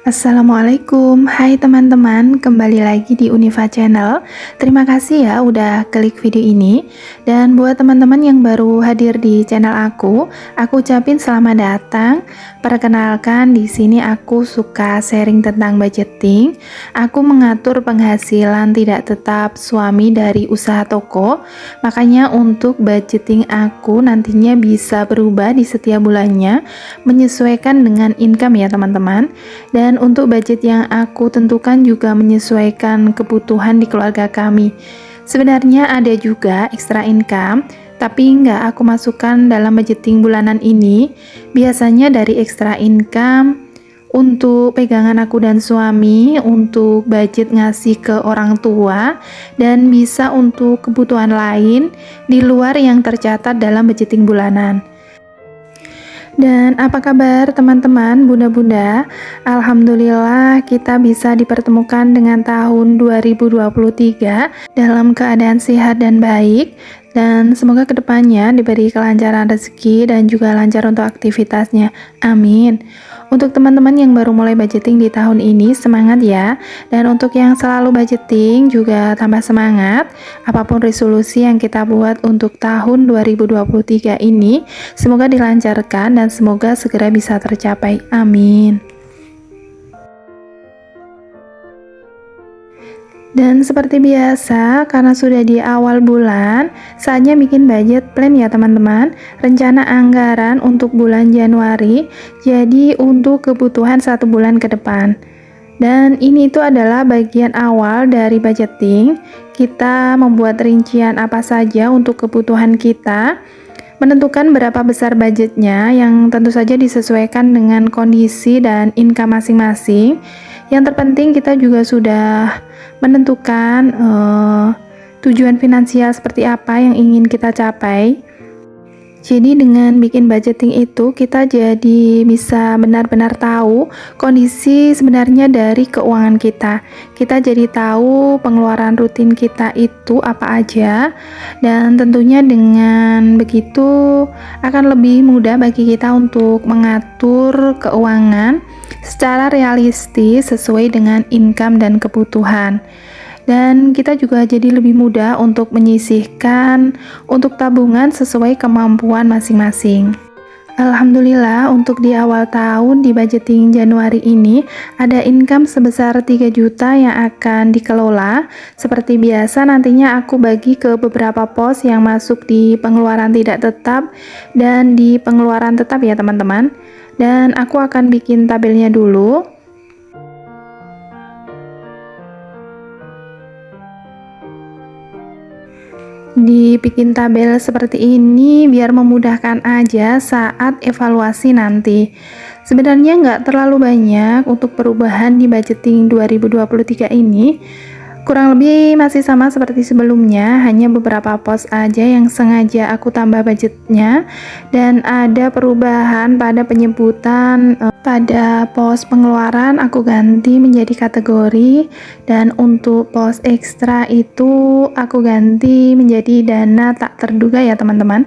Assalamualaikum, hai teman-teman, kembali lagi di Unifa Channel. Terima kasih ya udah klik video ini. Dan buat teman-teman yang baru hadir di channel aku ucapin selamat datang. Perkenalkan, di sini aku suka sharing tentang budgeting. Aku mengatur penghasilan tidak tetap suami dari usaha toko. Makanya untuk budgeting aku nantinya bisa berubah di setiap bulannya menyesuaikan dengan income ya teman-teman. Dan untuk budget yang aku tentukan juga menyesuaikan kebutuhan di keluarga kami. Sebenarnya ada juga extra income, tapi nggak aku masukkan dalam budgeting bulanan ini. Biasanya dari extra income untuk pegangan aku dan suami, untuk budget ngasih ke orang tua, dan bisa untuk kebutuhan lain di luar yang tercatat dalam budgeting bulanan. Dan apa kabar teman-teman, bunda-bunda? Alhamdulillah kita bisa dipertemukan dengan tahun 2023 dalam keadaan sehat dan baik. Dan semoga kedepannya diberi kelancaran rezeki dan juga lancar untuk aktivitasnya. Amin. Untuk teman-teman yang baru mulai budgeting di tahun ini, semangat ya. Dan untuk yang selalu budgeting juga tambah semangat. Apapun resolusi yang kita buat untuk tahun 2023 ini, semoga dilancarkan dan semoga segera bisa tercapai. Amin. Dan seperti biasa, karena sudah di awal bulan, saatnya bikin budget plan ya teman-teman. Rencana anggaran untuk bulan Januari, jadi untuk kebutuhan 1 bulan ke depan. Dan ini itu adalah bagian awal dari budgeting. Kita membuat rincian apa saja untuk kebutuhan kita, menentukan berapa besar budgetnya yang tentu saja disesuaikan dengan kondisi dan income masing-masing. Yang terpenting kita juga sudah menentukan tujuan finansial seperti apa yang ingin kita capai. Jadi dengan bikin budgeting itu kita jadi bisa benar-benar tahu kondisi sebenarnya dari keuangan kita. Kita jadi tahu pengeluaran rutin kita itu apa aja, dan tentunya dengan begitu akan lebih mudah bagi kita untuk mengatur keuangan secara realistis sesuai dengan income dan kebutuhan. Dan kita juga jadi lebih mudah untuk menyisihkan untuk tabungan sesuai kemampuan masing-masing. Alhamdulillah untuk di awal tahun di budgeting Januari ini ada income sebesar 3 juta yang akan dikelola. Seperti biasa nantinya aku bagi ke beberapa pos yang masuk di pengeluaran tidak tetap dan di pengeluaran tetap ya teman-teman. Dan aku akan bikin tabelnya dulu. Dibikin tabel seperti ini biar memudahkan aja saat evaluasi nanti. Sebenarnya nggak terlalu banyak untuk perubahan di budgeting 2023 ini. Kurang lebih masih sama seperti sebelumnya, hanya beberapa pos aja yang sengaja aku tambah budgetnya, dan ada perubahan pada penyebutan. Pada pos pengeluaran aku ganti menjadi kategori, dan untuk pos ekstra itu aku ganti menjadi dana tak terduga ya teman-teman.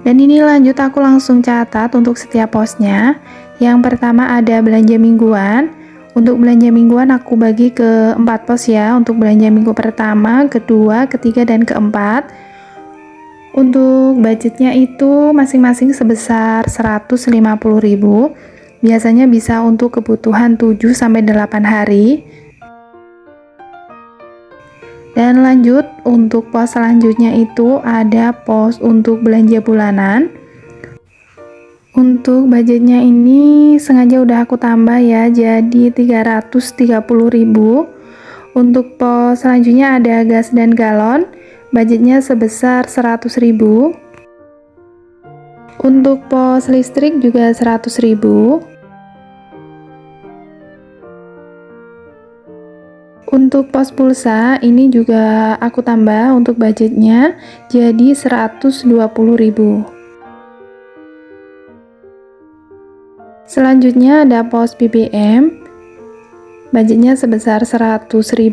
Dan ini lanjut aku langsung catat untuk setiap posnya. Yang pertama ada belanja mingguan. Untuk belanja mingguan aku bagi ke 4 pos ya. Untuk belanja minggu pertama, kedua, ketiga, dan keempat. Untuk budgetnya itu masing-masing sebesar 150.000. Biasanya bisa untuk kebutuhan 7-8 hari. Dan lanjut untuk pos selanjutnya itu ada pos untuk belanja bulanan. Untuk budgetnya ini sengaja udah aku tambah ya, jadi 330.000. Untuk pos selanjutnya ada gas dan galon, budgetnya sebesar 100.000. Untuk pos listrik juga 100.000. Untuk pos pulsa ini juga aku tambah untuk budgetnya jadi 120.000. Selanjutnya ada pos BBM, budgetnya sebesar 100.000.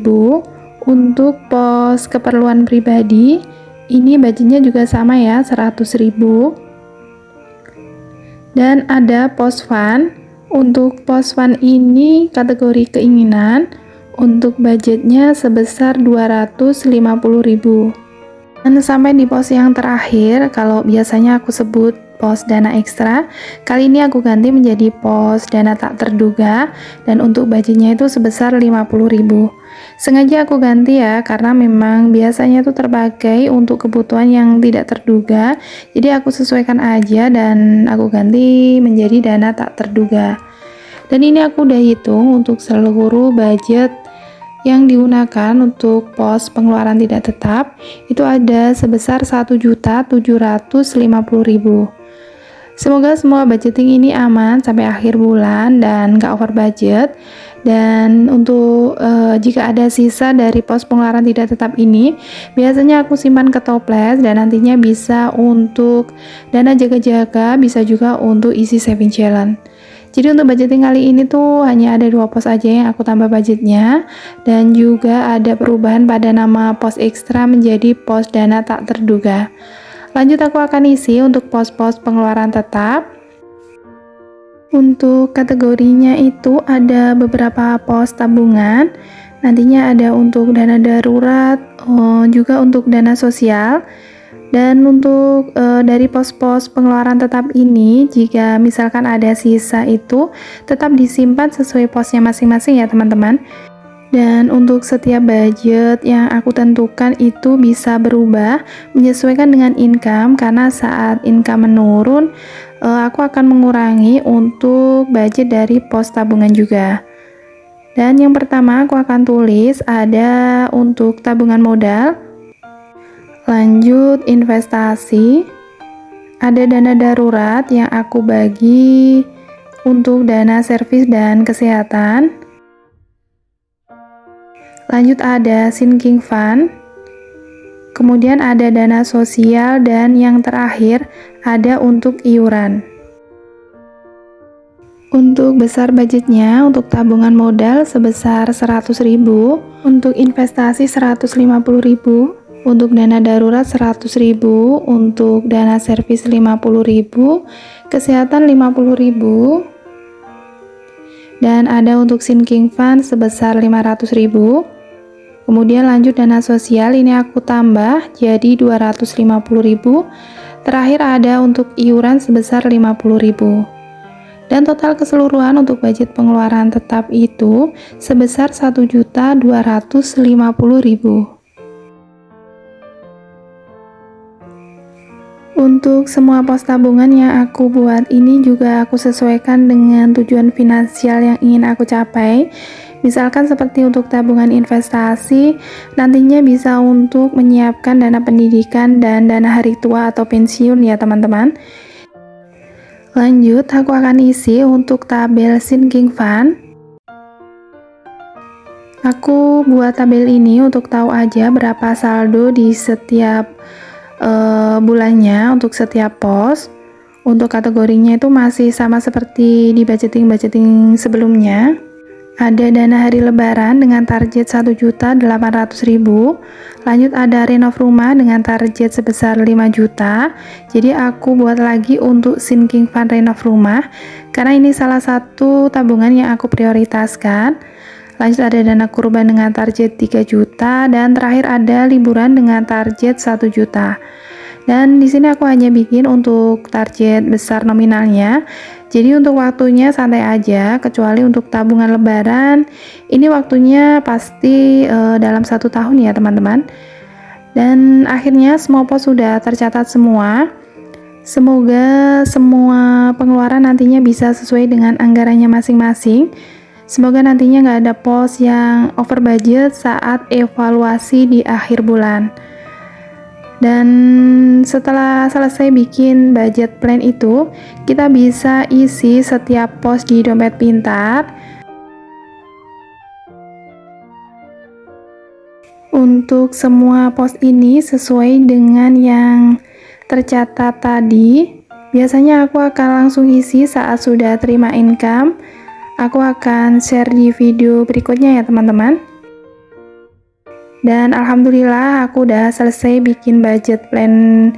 Untuk pos keperluan pribadi, ini budgetnya juga sama ya, 100.000. Dan ada pos fund, Untuk pos fund ini kategori keinginan, untuk budgetnya sebesar 250.000. Dan sampai di pos yang terakhir, kalau biasanya aku sebut pos dana ekstra, kali ini aku ganti menjadi pos dana tak terduga, dan untuk budgetnya itu sebesar 50.000. Sengaja aku ganti ya, karena memang biasanya itu terpakai untuk kebutuhan yang tidak terduga, jadi aku sesuaikan aja dan aku ganti menjadi dana tak terduga. Dan ini aku udah hitung untuk seluruh budget yang digunakan untuk pos pengeluaran tidak tetap, itu ada sebesar 1.750.000. Semoga semua budgeting ini aman sampai akhir bulan dan gak over budget. Dan untuk jika ada sisa dari pos pengeluaran tidak tetap ini, biasanya aku simpan ke toples dan nantinya bisa untuk dana jaga-jaga, bisa juga untuk isi saving challenge. Jadi untuk budgeting kali ini tuh hanya ada 2 pos aja yang aku tambah budgetnya, dan juga ada perubahan pada nama pos ekstra menjadi pos dana tak terduga. Lanjut aku akan isi untuk pos-pos pengeluaran tetap. Untuk kategorinya itu ada beberapa pos tabungan, nantinya ada untuk dana darurat, juga untuk dana sosial. Dan untuk dari pos-pos pengeluaran tetap ini, jika misalkan ada sisa itu tetap disimpan sesuai posnya masing-masing ya teman-teman. Dan untuk setiap budget yang aku tentukan itu bisa berubah menyesuaikan dengan income, karena saat income menurun aku akan mengurangi untuk budget dari pos tabungan juga. Dan yang pertama aku akan tulis ada untuk tabungan modal, lanjut investasi, ada dana darurat yang aku bagi untuk dana servis dan kesehatan, lanjut ada sinking fund, kemudian ada dana sosial, dan yang terakhir ada untuk iuran. Untuk besar budgetnya, untuk tabungan modal sebesar 100.000, untuk investasi 150.000, untuk dana darurat 100.000, untuk dana servis 50.000, kesehatan 50.000, dan ada untuk sinking fund sebesar 500.000. Kemudian lanjut dana sosial, ini aku tambah jadi 250.000. Terakhir ada untuk iuran sebesar 50.000. Dan total keseluruhan untuk budget pengeluaran tetap itu sebesar 1.250.000. Untuk semua pos tabungan yang aku buat ini juga aku sesuaikan dengan tujuan finansial yang ingin aku capai. Misalkan seperti untuk tabungan investasi, nantinya bisa untuk menyiapkan dana pendidikan dan dana hari tua atau pensiun ya teman-teman. Lanjut, aku akan isi untuk tabel sinking fund. Aku buat tabel ini untuk tahu aja berapa saldo di setiap bulannya untuk setiap pos. Untuk kategorinya itu masih sama seperti di budgeting sebelumnya. Ada dana hari lebaran dengan target 1.800.000. Lanjut ada renov rumah dengan target sebesar 5 juta. Jadi aku buat lagi untuk sinking fund renov rumah, karena ini salah satu tabungan yang aku prioritaskan. Lanjut ada dana kurban dengan target 3 juta, dan terakhir ada liburan dengan target 1 juta. Dan di sini aku hanya bikin untuk target besar nominalnya. Jadi untuk waktunya santai aja, kecuali untuk tabungan lebaran ini waktunya pasti dalam 1 tahun ya teman-teman. Dan akhirnya semua pos sudah tercatat semua. Semoga semua pengeluaran nantinya bisa sesuai dengan anggarannya masing-masing. Semoga nantinya nggak ada pos yang over budget saat evaluasi di akhir bulan. Dan setelah selesai bikin budget plan itu, kita bisa isi setiap pos di dompet pintar. Untuk semua pos ini sesuai dengan yang tercatat tadi. Biasanya aku akan langsung isi saat sudah terima income. Aku akan share di video berikutnya ya teman-teman. Dan alhamdulillah aku udah selesai bikin budget plan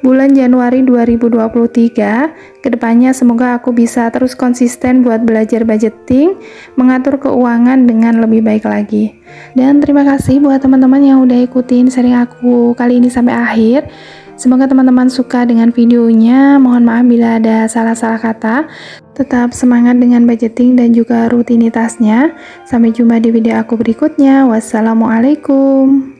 bulan Januari 2023. Kedepannya semoga aku bisa terus konsisten buat belajar budgeting, mengatur keuangan dengan lebih baik lagi. Dan terima kasih buat teman-teman yang udah ikutin sharing aku kali ini sampai akhir. Semoga teman-teman suka dengan videonya. Mohon maaf bila ada salah-salah kata. Tetap semangat dengan budgeting dan juga rutinitasnya. Sampai jumpa di video aku berikutnya. Wassalamualaikum.